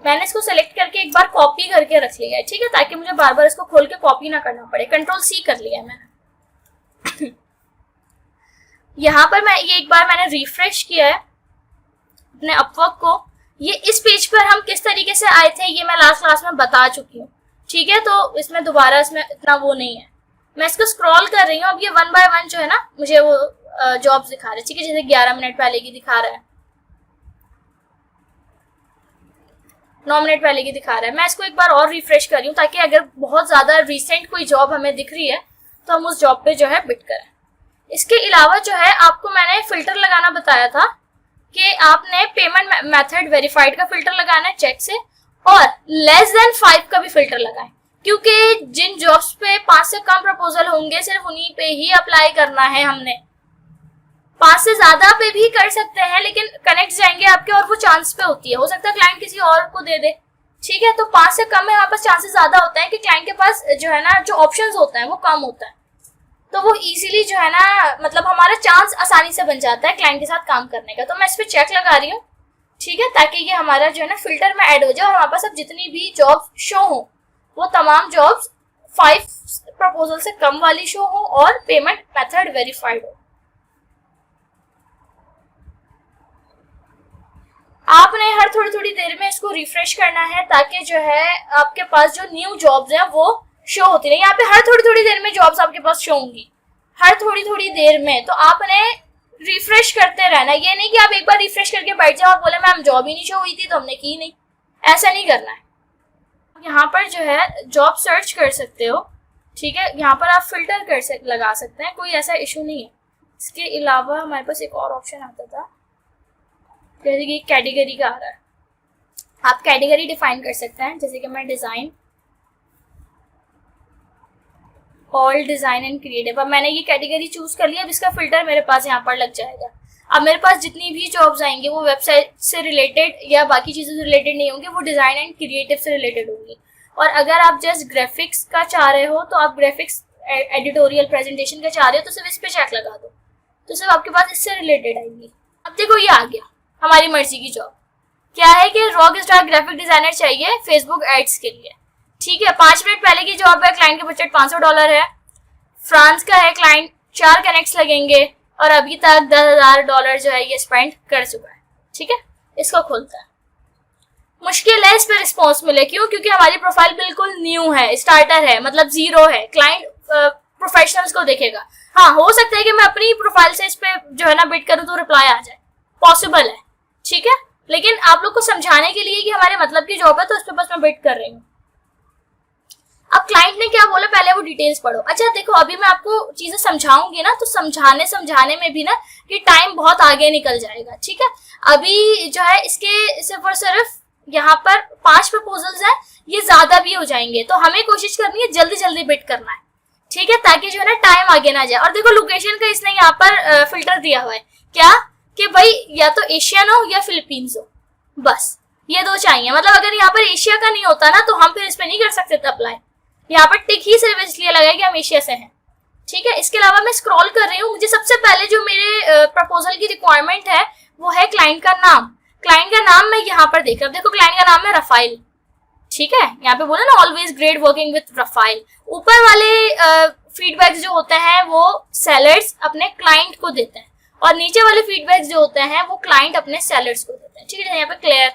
मैंने इसको सेलेक्ट करके एक बार कॉपी करके रख लिया है, ठीक है, ताकि मुझे बार बार इसको खोल के कॉपी ना करना पड़े। कंट्रोल-C कर लिया है मैंने। यहाँ पर मैं ये एक बार मैंने रिफ्रेश किया है अपने अपवर्क को। ये इस पेज पर हम किस तरीके से आए थे ये मैं लास्ट क्लास में बता चुकी हूँ, ठीक है। तो इसमें दोबारा इसमें इतना वो नहीं है, मैं इसको स्क्रॉल कर रही हूँ। अब ये 1 बाय 1 जो है ना मुझे वो जॉब्स दिखा रहे हैं, ठीक है। जैसे 11 मिनट पहले की दिखा रहा है, 9 मिनट पहले की दिखा रहा है। मैं इसको एक बार और रिफ्रेश कर रही हूँ ताकि अगर बहुत ज्यादा रिसेंट कोई जॉब हमें दिख रही है तो हम उस जॉब पे जो है बिड करें। इसके अलावा जो है आपको मैंने फिल्टर लगाना बताया था कि आपने पेमेंट मेथड वेरीफाइड का फिल्टर लगाना है चेक से, और लेस देन 5 का भी फिल्टर लगाएं, क्योंकि जिन जॉब्स पे 5 से कम प्रपोजल होंगे सिर्फ उन्हीं पे ही अप्लाई करना है हमने। 5 से ज्यादा पे भी कर सकते हैं लेकिन कनेक्ट जाएंगे आपके और वो चांस पे होती है, हो सकता है क्लाइंट किसी और को दे दे, ठीक है। तो 5 से कम में हमारे पास चांसेस ज्यादा होता है कि क्लाइंट के पास जो है ना जो ऑप्शंस होता है वो कम होता है, तो वो इजीली जो है ना मतलब हमारा चांस आसानी से बन जाता है क्लाइंट के साथ काम करने का। तो मैं इस पर चेक लगा रही हूँ, ठीक है, ताकि ये हमारा जो है ना फिल्टर में ऐड हो जाए और हमारे पास अब जितनी भी जॉब शो हो वो तमाम जॉब्स 5 प्रपोजल से कम वाली शो हो और पेमेंट मेथड वेरीफाइड हो। आपने हर थोड़ी थोड़ी देर में इसको रिफ्रेश करना है ताकि जो है आपके पास जो न्यू जॉब्स हैं वो शो होती रहे। यहाँ पे हर थोड़ी थोड़ी देर में जॉब्स आपके पास शो होंगी, हर थोड़ी थोड़ी देर में, तो आपने रिफ्रेश करते रहना। ये नहीं कि आप एक बार रिफ्रेश करके बैठ जाओ और बोले मैम जॉब ही नहीं शो हुई थी तो हमने की नहीं, ऐसा नहीं करना है। यहाँ पर जो है जॉब सर्च कर सकते हो, ठीक है, यहाँ पर आप फिल्टर लगा सकते हैं, कोई ऐसा इशू नहीं है। इसके अलावा हमारे पास एक और ऑप्शन आता था जैसे कि कैटेगरी का आ रहा है, आप कैटेगरी डिफाइन कर सकते हैं, जैसे कि मैं design all design and creative. अब मैंने ये कैटेगरी चूज कर लिया, अब इसका फिल्टर मेरे पास यहाँ पर लग जाएगा। अब मेरे पास जितनी भी जॉब्स आएंगी वो वेबसाइट से रिलेटेड या बाकी चीज़ों से रिलेटेड नहीं होंगी, वो डिज़ाइन एंड क्रिएटिव से रिलेटेड होंगी। और अगर आप जस्ट ग्राफिक्स का चाह रहे हो तो आप ग्राफिक्स एडिटोरियल प्रेजेंटेशन का चाह रहे हो तो सिर्फ इस पर चेक लगा दो, तो सिर्फ आपके पास इससे रिलेटेड आएंगी। अब देखो ये आ गया हमारी मर्जी की जॉब। क्या है कि रॉक स्टार ग्राफिक डिजाइनर चाहिए फेसबुक एड्स के लिए। ठीक है, 5 मिनट पहले की जॉब है, क्लाइंट का बजट $500 है, फ्रांस का है क्लाइंट, 4 कनेक्ट्स लगेंगे और अभी तक $10,000 जो है ये स्पेंड कर चुका है। ठीक है, इसको खोलता है। मुश्किल है इस पर रिस्पॉन्स मिले, क्यों? क्योंकि हमारी प्रोफाइल बिल्कुल न्यू है, स्टार्टर है, मतलब जीरो है। क्लाइंट प्रोफेशनल्स को देखेगा। हाँ, हो सकता है कि मैं अपनी प्रोफाइल से इस पे जो है ना बिड करूँ तो रिप्लाई आ जाए, पॉसिबल है। ठीक है, लेकिन आप लोग को समझाने के लिए कि हमारे मतलब की जॉब है तो इस पे बस मैं बिड कर रही हूँ। अब क्लाइंट ने क्या बोला पहले वो डिटेल्स पढ़ो। अच्छा देखो, अभी मैं आपको चीजें समझाऊंगी ना तो समझाने में भी ना कि टाइम बहुत आगे निकल जाएगा। ठीक है, अभी जो है इसके सिर्फ और सिर्फ यहाँ पर 5 प्रपोजल्स हैं, ये ज्यादा भी हो जाएंगे, तो हमें कोशिश करनी है जल्दी जल्दी बिड करना है। ठीक है, ताकि जो है ना टाइम आगे ना जाए। और देखो लोकेशन का इसने यहाँ पर फिल्टर दिया हुआ है, क्या कि भाई या तो एशियन हो या फिलीपींस हो, बस ये 2 चाहिए। मतलब अगर यहाँ पर एशिया का नहीं होता ना तो हम फिर इस पे नहीं कर सकते थे अप्लाई। यहाँ पर टिक ही सिर्फ इसलिए लगा कि हम एशिया से हैं। ठीक है, इसके अलावा मैं स्क्रॉल कर रही हूँ, मुझे सबसे पहले जो मेरे प्रपोजल की रिक्वायरमेंट है वो है क्लाइंट का नाम। क्लाइंट का नाम मैं यहाँ पर देख रहा हूँ, देखो क्लाइंट का नाम है रफाइल। ठीक है, यहाँ पे बोला ना always great working with Rafale. ऊपर वाले फीडबैक्स जो होते हैं वो सेलर्स अपने क्लाइंट को देते हैं और नीचे वाले फीडबैक्स जो होते हैं वो क्लाइंट अपने सेलर्स को देते हैं। ठीक है, यहाँ पे क्लियर।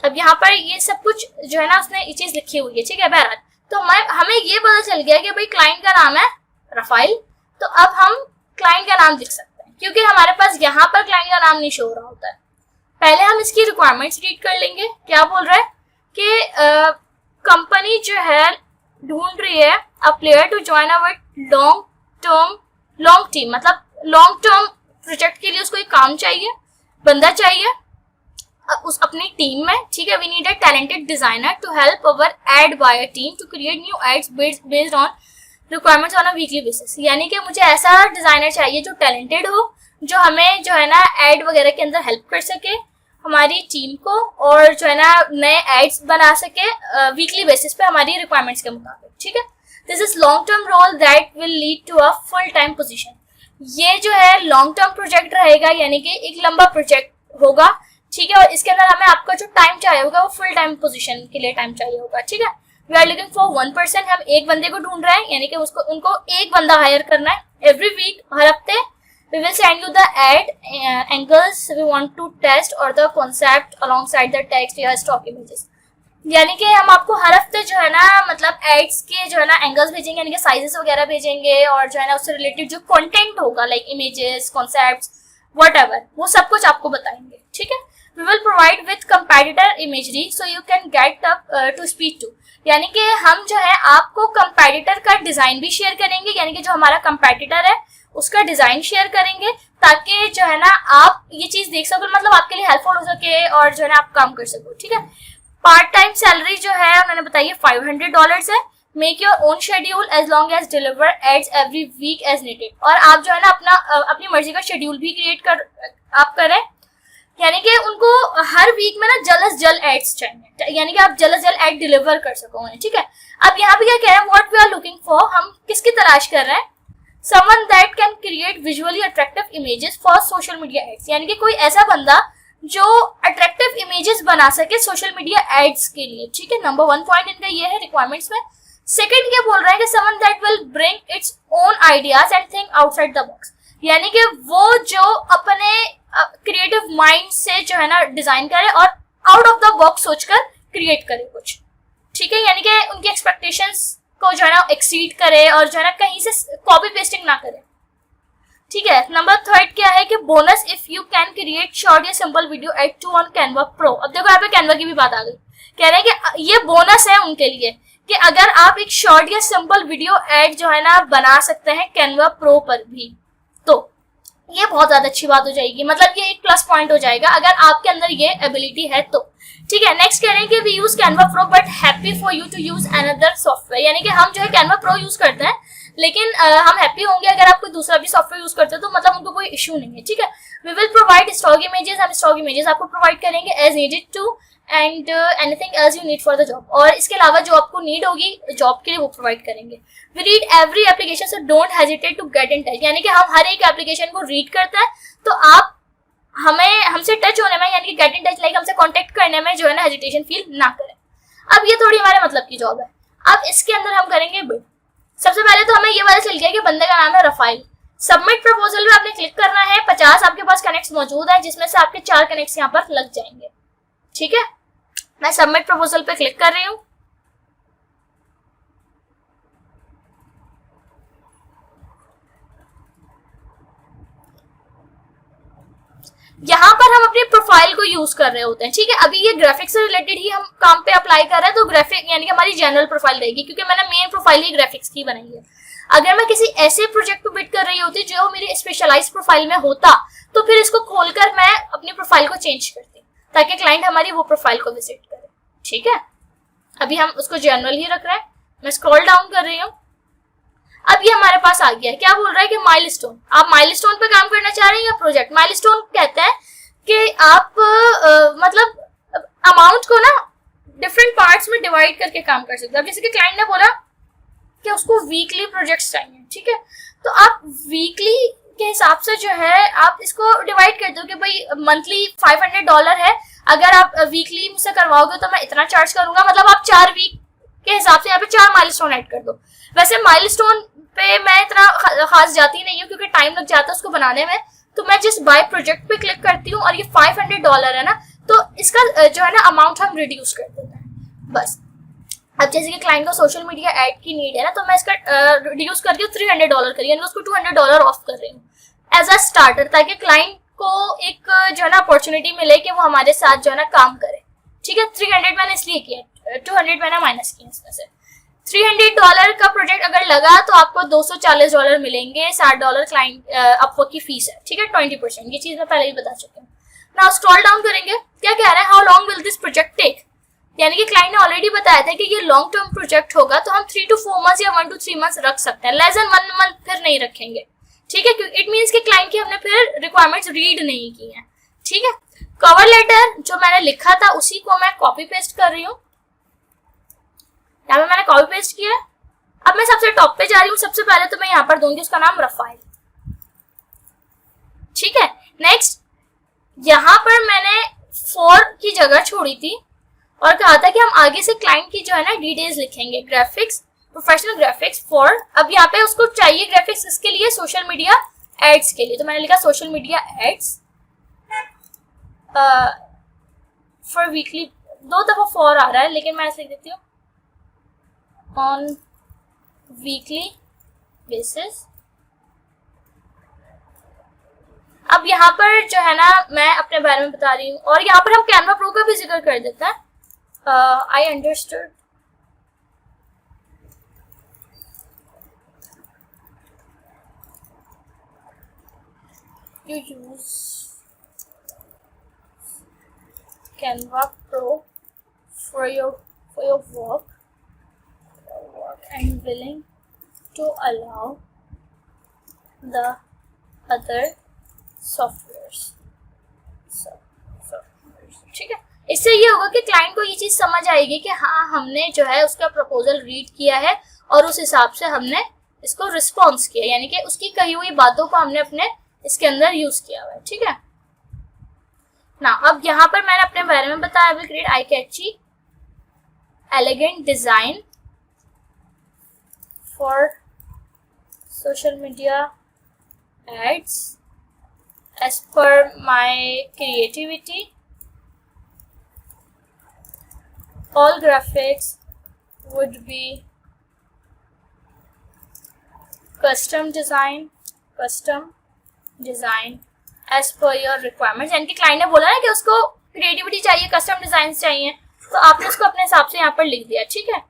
अब यहाँ पर ये सब कुछ जो है ना उसने ये चीज लिखी हुई है। ठीक है, बहरहाल तो हमें ये पता चल गया कि भाई क्लाइंट का नाम है रफाइल, तो अब हम क्लाइंट का नाम लिख सकते हैं क्योंकि हमारे पास यहाँ पर क्लाइंट का नाम नहीं शो हो रहा होता है। पहले हम इसकी रिक्वायरमेंट्स रीड कर लेंगे। क्या बोल रहा है कि कंपनी जो है ढूंढ रही है a player to join our long team, मतलब लॉन्ग टर्म प्रोजेक्ट के लिए उसको एक काम चाहिए, बंदा चाहिए उस अपनी टीम में। ठीक है, we need a talented designer to help our ad buyer team to create new ads based on requirements on a weekly basis. यानी कि मुझे ऐसा डिजाइनर चाहिए जो टैलेंटेड हो, जो हमें जो है ना एड वगैरह के अंदर हेल्प कर सके हमारी टीम को, और जो है ना नए एड्स बना सके वीकली बेसिस पे हमारी रिक्वायरमेंट्स के मुताबिक। ठीक है, this is long term role that will lead to a full time position. ये जो है लॉन्ग टर्म प्रोजेक्ट रहेगा, यानी कि एक लंबा प्रोजेक्ट होगा। ठीक है, और इसके अंदर हमें आपका जो टाइम चाहिए होगा वो फुल टाइम पोजीशन के लिए टाइम चाहिए होगा। ठीक है, we are looking for 1 person, हम एक बंदे को ढूंढ रहे हैं, यानी कि उनको एक बंदा हायर करना है। एवरी वीक, हर हफ्ते we will send you the ad angles we want to test or the concept alongside the text या stock images। यानी कि हम आपको हर हफ्ते जो है ना मतलब एड्स के जो है ना एंगल्स भेजेंगे, यानी कि साइजेस वगैरह भेजेंगे और जो है ना उससे रिलेटेड जो कंटेंट होगा लाइक इमेजेस, कॉन्सेप्ट्स, व्हाटएवर, वो सब कुछ आपको बताएंगे। ठीक है, we will provide with competitor imagery so you can get up to speed to। यानी कि हम जो है आपको कंपेटिटर का डिजाइन भी शेयर करेंगे, यानी कि जो हमारा कंपेटिटर है उसका डिजाइन शेयर करेंगे ताकि जो है ना आप ये चीज देख सको, मतलब आपके लिए हेल्पफुल हो सके और जो है ना आप काम कर सको। ठीक है, पार्ट टाइम सैलरी जो है उन्होंने बताई है $500 है। Make your own schedule as long as deliver ads every week as needed. और आप जो है ना अपनी मर्जी का शेड्यूल भी क्रिएट आप करें, यानी कि उनको हर वीक में ना जल्द से जल्द एड्स चाहिए, यानी कि आप जल्द से जल्द एड डिलीवर कर सको। ठीक है, अब यहाँ पे क्या कह रहे हैं, what we are looking for, हम किसकी तलाश कर रहे हैं? Someone that can create visually attractive images for social media ads। यानी कि कोई ऐसा बंदा जो अट्रैक्टिव इमेजेस बना सके सोशल मीडिया एड्स के लिए। ठीक है, नंबर 1 पॉइंट इनका ये है रिक्वायरमेंट्स में। सेकंड क्या बोल रहे हैं कि someone that will bring its own ideas and think outside the box। यानी कि वो जो अपने क्रिएटिव माइंड से जो है ना डिजाइन करे और आउट ऑफ द बॉक्स सोचकर क्रिएट करे कुछ। ठीक है, यानी कि उनकी एक्सपेक्टेशंस को जो है ना एक्सीड करे और जो है ना कहीं से कॉपी पेस्टिंग ना करे। ठीक है, नंबर 3 क्या है कि bonus if you can create short या simple video ad to on Canva Pro. अब देखो यहाँ पे कैनवा की भी बात आ गई, कह रहे हैं कि ये बोनस है उनके लिए कि अगर आप एक शॉर्ट या सिंपल वीडियो एड जो है ना बना सकते हैं कैनवा प्रो पर भी, तो ये बहुत ज्यादा अच्छी बात हो जाएगी, मतलब ये एक प्लस पॉइंट हो जाएगा अगर आपके अंदर ये एबिलिटी है तो। ठीक है। नेक्स्ट कह रहे हैं कि we use Canva pro but happy for you to use another software, यानी कि हम जो है कैनवा प्रो यूज करते हैं लेकिन हम हैप्पी होंगे अगर आप कोई दूसरा भी सॉफ्टवेयर यूज करते हो, तो मतलब उनको कोई इशू नहीं है। ठीक है। We will provide stock images, हम स्टॉक इमेजेस आपको प्रोवाइड करेंगे as needed to and anything else you need for the job, और इसके अलावा जो आपको नीड होगी जॉब के लिए वो प्रोवाइड करेंगे। We read every application so don't hesitate to get in touch, यानी कि हम हर एक एप्लीकेशन को रीड करते हैं, तो आप हमें हमसे टच होने में यानी कि गेट इन टच लाइक हमसे कांटेक्ट करने में जो है ना हेजिटेशन फील ना करें। अब ये थोड़ी हमारे मतलब की जॉब है। अब इसके अंदर हम करेंगे बिड। सबसे पहले तो हमें ये पता चल गया कि बंदे का नाम है रफाइल। सबमिट प्रपोजल में आपने क्लिक करना है। 50 आपके पास कनेक्ट्स मौजूद है जिसमें से आपके 4 कनेक्ट्स यहाँ पर लग जाएंगे। ठीक है। मैं सबमिट प्रपोजल पे क्लिक कर रही हूँ। यहाँ पर हम अपनी प्रोफाइल को यूज कर रहे होते हैं। ठीक है। अभी ये ग्राफिक्स से रिलेटेड ही हम काम पे अप्लाई कर रहे हैं, तो ग्राफिक यानी कि हमारी जनरल प्रोफाइल रहेगी, क्योंकि मैंने मेन प्रोफाइल ही ग्राफिक्स की बनाई है। अगर मैं किसी ऐसे प्रोजेक्ट पे बिड कर रही होती जो मेरी स्पेशलाइज प्रोफाइल में होता, तो फिर इसको खोलकर मैं अपनी प्रोफाइल को चेंज करती ताकि क्लाइंट हमारी वो प्रोफाइल को विजिट करे। ठीक है। अभी हम उसको जनरल ही रख रहे हैं। मैं स्क्रॉल डाउन कर रही हूँ। अब ये हमारे पास आ गया है। क्या बोल रहा है कि माइलस्टोन, आप माइलस्टोन पे काम करना चाह रहे हैं या प्रोजेक्ट। माइलस्टोन कहते हैं कि आप मतलब अमाउंट को ना डिफरेंट पार्ट्स में डिवाइड करके काम कर सकते हो। अब जैसे कि क्लाइंट ने बोला कि उसको वीकली प्रोजेक्ट्स चाहिए। ठीक है। तो आप वीकली के हिसाब से जो है आप इसको डिवाइड कर दो कि भाई मंथली $500 है, अगर आप वीकली मुझसे करवाओगे तो मैं इतना चार्ज करूंगा। मतलब आप 4 वीक के हिसाब से यहाँ पे 4 माइलस्टोन ऐड कर दो। वैसे माइलस्टोन पे मैं इतना खास जाती नहीं हूँ क्योंकि टाइम लग जाता है उसको बनाने में, तो मैं जिस बाय प्रोजेक्ट पे क्लिक करती हूँ और ये $500 है ना, तो इसका जो है ना अमाउंट हम रिड्यूस कर देते हैं बस। अब जैसे कि क्लाइंट को सोशल मीडिया ऐड की नीड है ना, तो मैं इसका रिड्यूस करके $300 करी, यानी उसको $200 ऑफ कर रही हूँ एज अ स्टार्टर, ताकि क्लाइंट को एक जो है ना अपॉर्चुनिटी मिले कि वो हमारे साथ जो है ना काम करे। ठीक है। 300 मैंने इसलिए किया, 200 मैंने माइनस किया इसमें से। $300 का प्रोजेक्ट अगर लगा तो आपको $240 मिलेंगे। $60 क्लाइंट अपवर्क की फीस है। ठीक है। 20%, ये चीज मैं पहले ही बता चुकी हूँ। नाउ स्क्रॉल डाउन करेंगे। क्या कह रहा है, how long will this project take, यानी कि क्लाइंट ने ऑलरेडी बताया था कि ये लॉन्ग टर्म प्रोजेक्ट होगा, तो हम 3 to 4 months या 1 to 3 months रख सकते हैं। लेस देन 1 month फिर नहीं रखेंगे। ठीक है। क्योंकि इट मीन्स कि क्लाइंट की हमने फिर रिक्वायरमेंट्स रीड नहीं की है। ठीक है। कवर लेटर जो मैंने लिखा था उसी को मैं कॉपी पेस्ट कर रही हूँ। यहाँ पे मैंने कॉपी पेस्ट किया। अब मैं सबसे टॉप पे जा रही हूँ। सबसे पहले तो मैं यहाँ पर दूंगी उसका नाम रफाइल। ठीक है। नेक्स्ट, यहाँ पर मैंने फॉर की जगह छोड़ी थी और कहा था कि हम आगे से क्लाइंट की जो है ना डिटेल्स लिखेंगे। ग्राफिक्स, प्रोफेशनल ग्राफिक्स फॉर, अब यहाँ पे उसको चाहिए ग्राफिक्स इसके लिए सोशल मीडिया एड्स के लिए, तो मैंने लिखा social media ads for weekly. 2 दफा फॉर आ रहा है लेकिन मैं ऐसे लिख देती हूँ ऑन वीकली बेसिस। अब यहाँ पर जो है ना मैं अपने बारे में बता रही हूँ, और यहाँ पर हम कैनवा प्रो का भी जिक्र कर देते हैं। I understood you use Canva Pro for your work and willing to allow the other softwares. ठीक है। इससे ये होगा कि क्लाइंट को ये चीज समझ आएगी कि हाँ हमने जो है उसका प्रपोजल रीड किया है और उस हिसाब से हमने इसको रिस्पॉन्स किया, यानी कि उसकी कही हुई बातों को हमने अपने इसके अंदर यूज किया हुआ है। ठीक है ना। अब यहाँ पर मैंने अपने बारे में बताया, will create eye catchy elegant design for social media ads as per my creativity. All graphics would be custom design as per your requirements। यानी कि क्लाइंट ने बोला ना कि उसको क्रिएटिविटी चाहिए, कस्टम डिजाइन चाहिए, तो आपने उसको अपने हिसाब से यहाँ पर लिख दिया। ठीक है।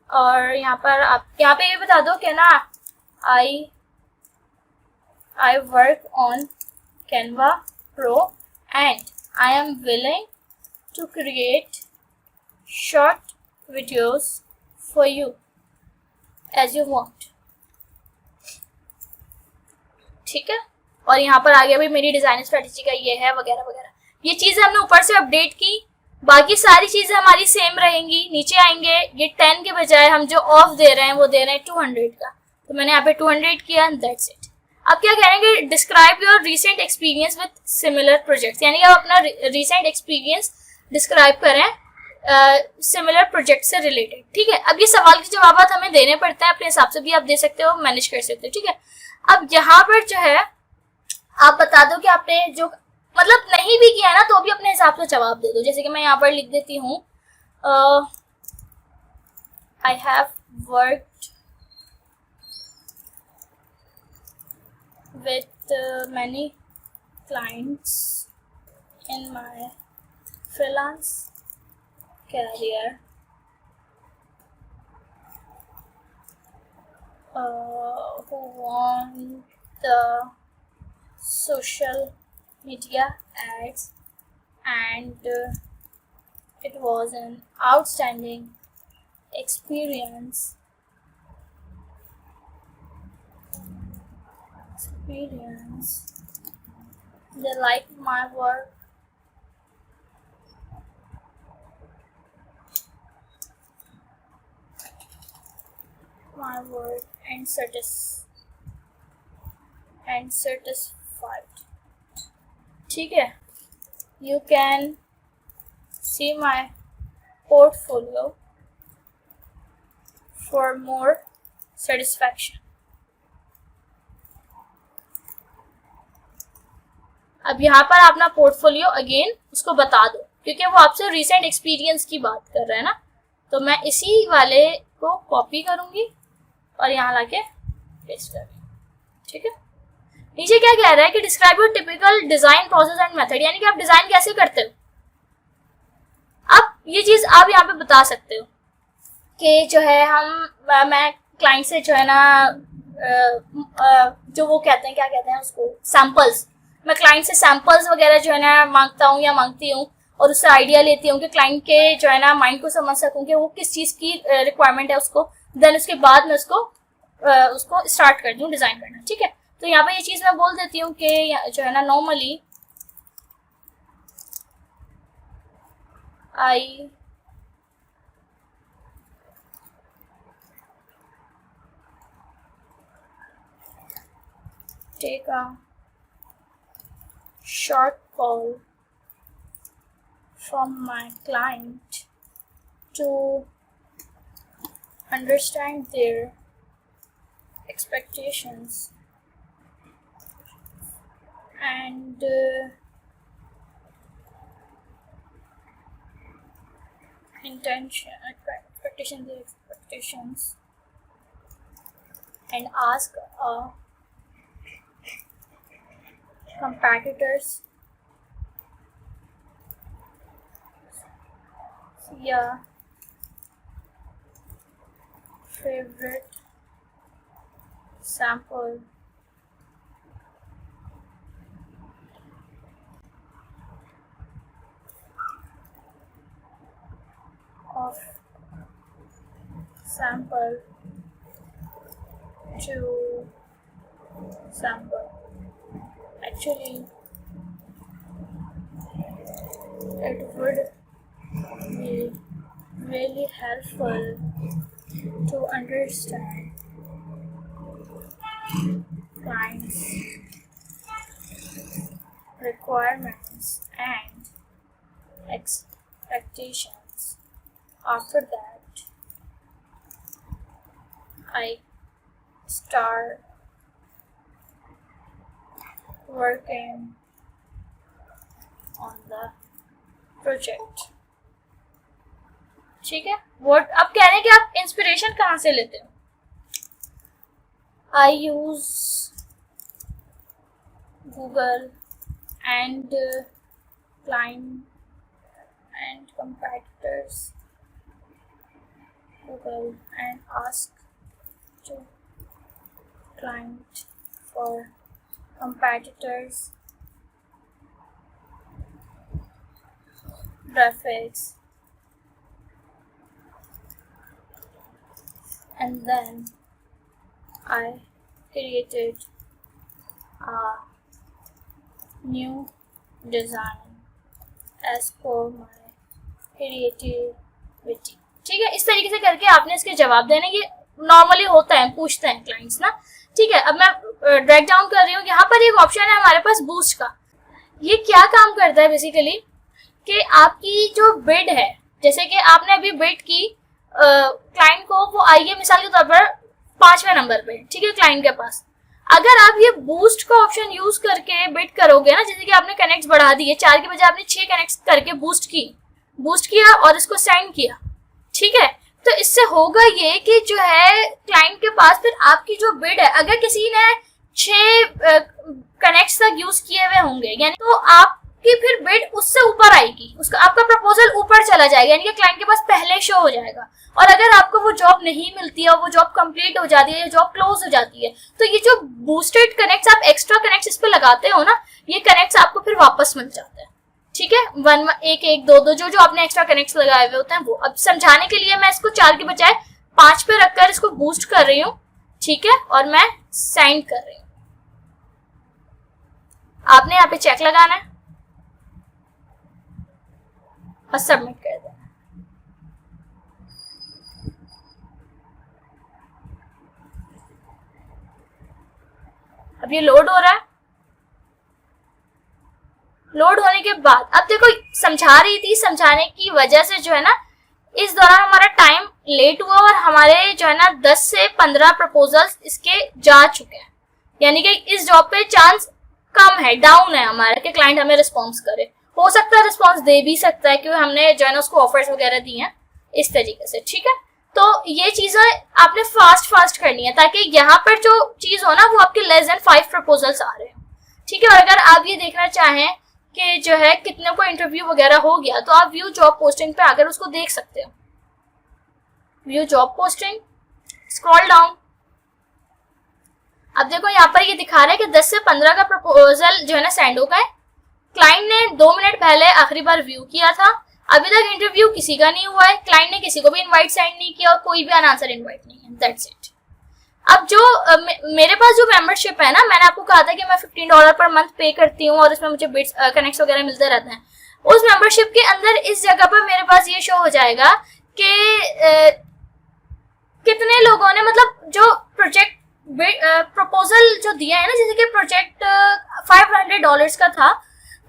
और यहाँ पर आप यहाँ पे ये बता दो कि ना I work on Canva Pro and I am willing to create short videos for you as you want. ठीक है, और यहाँ पर आगे भी मेरी डिजाइन स्ट्रेटेजी का ये है वगैरह वगैरह. ये चीजें हमने ऊपर से अपडेट की, बाकी सारी चीजें हमारी सेम रहेंगी. नीचे आएंगे, ये 10 के बजाय हम जो ऑफ दे रहे हैं वो दे रहे हैं 200 का, तो मैंने यहाँ पे 200 किया. That's it. अब क्या कह रहे हैं कि describe your recent experience with similar projects, यानी कि आप अपना रीसेंट एक्सपीरियंस डिस्क्राइब करें सिमिलर प्रोजेक्ट से रिलेटेड. ठीक है, अब ये सवाल के जवाब हमें देने पड़ते हैं, अपने हिसाब से भी आप दे सकते हो, मैनेज कर सकते हो. ठीक है, अब यहाँ पर जो है आप बता दो कि आपने जो मतलब नहीं भी किया ना तो भी अपने हिसाब से जवाब दे दो. जैसे कि मैं यहाँ पर लिख देती हूँ I have worked with many clients in my freelance career who want the social media ads, and it was an outstanding experience. They like my work. And satisfied. ठीक है, you can see my portfolio for more satisfaction. अब यहाँ पर अपना portfolio again उसको बता दो, क्योंकि वो आपसे रिसेंट एक्सपीरियंस की बात कर रहे हैं ना. तो मैं इसी वाले को कॉपी करूंगी और यहाँ लाके पेस्ट कर दूंगी. ठीक है, नीचे क्या कह रहा है कि describe your typical design process and method, यानी कि आप डिजाइन कैसे करते हो. अब ये चीज आप यहाँ पे बता सकते हो कि जो है मैं क्लाइंट से जो है ना जो वो कहते हैं, क्या कहते हैं उसको, सैम्पल्स. मैं क्लाइंट से सैम्पल्स वगैरह जो है ना मांगता हूँ या मांगती हूँ, और उससे आइडिया लेती हूँ कि क्लाइंट के जो है ना माइंड को समझ सकूँ कि वो किस चीज़ की रिक्वायरमेंट है उसको. देन उसके बाद मैं उसको स्टार्ट कर दूँ डिज़ाइन करना. ठीक है, तो यहाँ पे ये चीज़ मैं बोल देती हूँ कि जो है ना normally I take a short call from my client to understand their expectations and expectations and ask competitors favorite sample of sample to sample. Actually, it would be really helpful to understand clients' requirements and expectations. After that, I start working on the project. ठीक है, what अब कह रहे हैं कि आप inspiration कहाँ से लेते हो. I use Google and client and competitors. Google and ask to client for competitors graphics, and then I created a new design as per my creativity। ठीक है, इस तरीके से करके आपने इसके जवाब देने की, नॉर्मली होता है, पूछते हैं क्लाइंट्स ना। ठीक है, अब मैं ड्रैग डाउन कर रही हूँ, यहाँ पर एक ऑप्शन है हमारे पास बूस्ट का। ये क्या काम करता है बेसिकली कि आपकी जो बिड है, जैसे कि आपने अभी बिड की क्लाइंट को, वो आई है मिसाल के तौर पर 5वें नंबर पे, ठीक है, क्लाइंट के पास। अगर आप ये बूस्ट का ऑप्शन यूज करके बिड करोगे ना, जैसे कि आपने कनेक्ट बढ़ा दिए, 4 के बजाय आपने 6 कनेक्ट करके बूस्ट किया और इसको सेंड किया, ठीक है, तो इससे होगा ये कि जो है क्लाइंट के पास फिर आपकी जो बिड है, अगर किसी ने 6 कनेक्ट्स तक यूज किए हुए होंगे, यानी तो आपकी फिर बिड उससे ऊपर आएगी, उसका आपका प्रपोजल ऊपर चला जाएगा, यानी कि क्लाइंट के पास पहले शो हो जाएगा। और अगर आपको वो जॉब नहीं मिलती है, वो जॉब कंप्लीट हो जाती है या जॉब क्लोज हो जाती है, तो ये जो बूस्टेड कनेक्ट्स, आप एक्स्ट्रा कनेक्ट्स इस पे लगाते हो ना, ये कनेक्ट्स आपको फिर वापस मिल जाते हैं। ठीक है, 1 1 1 2 2 जो आपने एक्स्ट्रा कनेक्ट्स लगाए हुए होते हैं वो। अब समझाने के लिए मैं इसको 4 के बजाय 5 पे रखकर इसको बूस्ट कर रही हूँ, ठीक है, और मैं सेंड कर रही हूँ। आपने यहाँ पे चेक लगाना है और सबमिट कर देना। अब ये लोड हो रहा है। लोड होने के बाद अब देखो, समझा रही थी, समझाने की वजह से जो है ना, इस दौरान हमारा टाइम लेट हुआ और हमारे जो है ना 10 से 15 प्रपोजल्स इसके जा चुके हैं, यानी कि इस जॉब पे चांस कम है, डाउन है हमारा कि क्लाइंट हमें रिस्पॉन्स करे। हो सकता है रिस्पॉन्स दे भी सकता है क्योंकि हमने जो है ना उसको ऑफर्स वगैरह दी हैं इस तरीके से। ठीक है, तो ये चीजें आपने फास्ट करनी है ताकि यहाँ पर जो चीज हो ना वो आपके लेस देन 5 प्रपोजल्स आ रहे हैं। ठीक है, और अगर आप ये देखना चाहें कि जो है कितने को इंटरव्यू वगैरह हो गया, तो आप व्यू जॉब पोस्टिंग पे आकर उसको देख सकते हो। View job posting, scroll down. अब देखो यहाँ पर ये दिखा रहा है कि 10 से 15 का प्रपोजल जो है ना सेंड हो गए। क्लाइंट ने 2 मिनट पहले आखिरी बार व्यू किया था, अभी तक इंटरव्यू किसी का नहीं हुआ है, क्लाइंट ने किसी को भी इनवाइट सेंड नहीं किया और कोई भी अनआंसर इनवाइट नहीं है। That's it. अब जो मेरे पास जो मेंबरशिप है ना, मैंने आपको कहा था कि मैं $15 पर मंथ पे करती हूँ और उसमें मुझे बिट्स कनेक्ट्स वगैरह मिलते रहते हैं। उस मेंबरशिप के अंदर इस जगह पर मेरे पास ये शो हो जाएगा कि कितने लोगों ने मतलब जो प्रोजेक्ट प्रपोजल जो दिया है ना, जैसे कि प्रोजेक्ट $500 का था,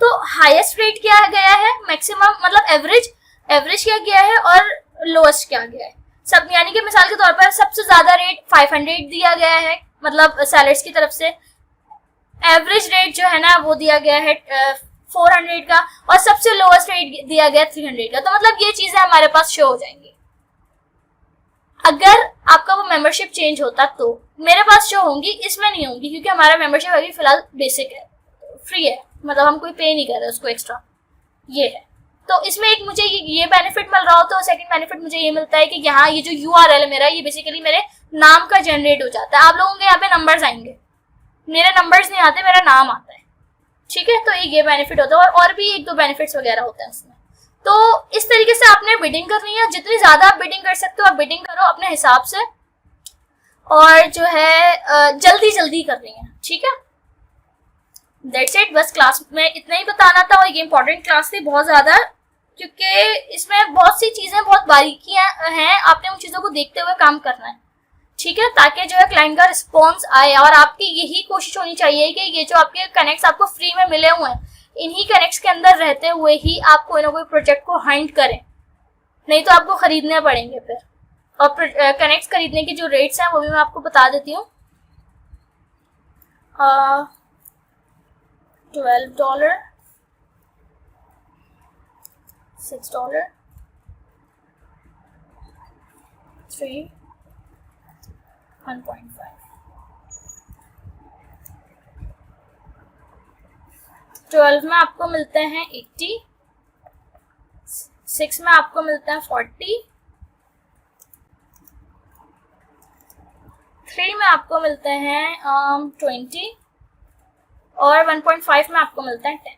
तो हाईएस्ट रेट क्या गया है, मैक्सिमम मतलब एवरेज क्या गया है और लोएस्ट क्या गया है सब, यानी कि मिसाल के तौर पर सबसे ज्यादा रेट 500 दिया गया है मतलब सेलर्स की तरफ से, एवरेज रेट जो है ना वो दिया गया है 400 का और सबसे लोएस्ट रेट दिया गया 300 का। तो मतलब ये चीजें हमारे पास शो हो जाएंगी। अगर आपका वो मेंबरशिप चेंज होता तो मेरे पास शो होंगी, इसमें नहीं होंगी क्योंकि हमारा मेंबरशिप अभी फिलहाल बेसिक है, फ्री है, मतलब हम कोई पे नहीं कर रहे उसको एक्स्ट्रा, ये है। तो इसमें एक मुझे ये बेनिफिट मिल रहा हो, तो सेकंड बेनिफिट मुझे ये मिलता है कि यहाँ ये जो URL है मेरा, ये बेसिकली मेरे नाम का जनरेट हो जाता है। आप लोगों के यहाँ पे नंबर्स आएंगे, मेरे नंबर्स नहीं आते, मेरा नाम आता है। ठीक है, तो ये बेनिफिट होता है और भी 1-2 बेनिफिट्स वगैरह होते हैं उसमें। तो इस तरीके से आपने बिडिंग करनी है, जितनी ज्यादा आप बिडिंग कर सकते हो आप बिडिंग करो अपने हिसाब से, और जो है जल्दी करनी है। ठीक है, दैट्स इट। बस क्लास में इतना ही बताना था और ये इंपॉर्टेंट क्लास थी बहुत ज्यादा, क्योंकि इसमें बहुत सी चीजें, बहुत बारीकियां हैं, आपने उन चीजों को देखते हुए काम करना है। ठीक है, ताकि जो है क्लाइंट का रिस्पॉन्स आए, और आपकी यही कोशिश होनी चाहिए कि ये जो आपके कनेक्ट्स आपको फ्री में मिले हुए हैं, इन्हीं कनेक्ट्स के अंदर रहते हुए ही आप कोई ना कोई प्रोजेक्ट को हंट करें, नहीं तो आपको खरीदने पड़ेंगे फिर। और कनेक्ट्स खरीदने की जो रेट्स हैं वो भी मैं आपको बता देती हूँ। $12, $6, 3, 1.5। 12 में आपको मिलते हैं 80, 6 में आपको मिलते हैं 40, 3 में आपको मिलते हैं 20 और 1.5 में आपको मिलते हैं 10।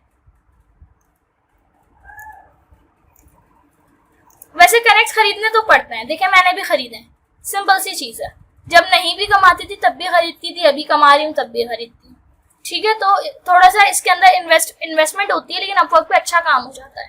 वैसे कनेक्ट खरीदने तो पड़ते हैं, देखिए मैंने भी खरीदे हैं, सिंपल सी चीज है। जब नहीं भी कमाती थी तब भी खरीदती थी, अभी कमा रही हूँ तब भी खरीदती हूँ, ठीक है। तो थोड़ा सा इसके अंदर इन्वेस्टमेंट होती है, लेकिन अपवर्क पे अच्छा काम हो जाता है।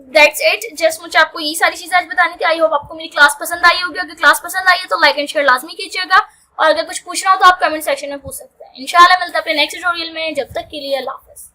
दैट्स इट, जस्ट मुझे आपको ये सारी चीजें आज बतानी थी। आई होप आपको मेरी क्लास पसंद आई होगी। अगर क्लास पसंद आई है तो लाइक एंड शेयर लाजमी कीजिएगा, और अगर कुछ पूछना हो तो आप कमेंट सेक्शन में पूछ सकते हैं। इंशाल्लाह मिलता है अपने नेक्स्ट ट्यूटोरियल में, जब तक के लिए अल्लाह हाफ़िज़।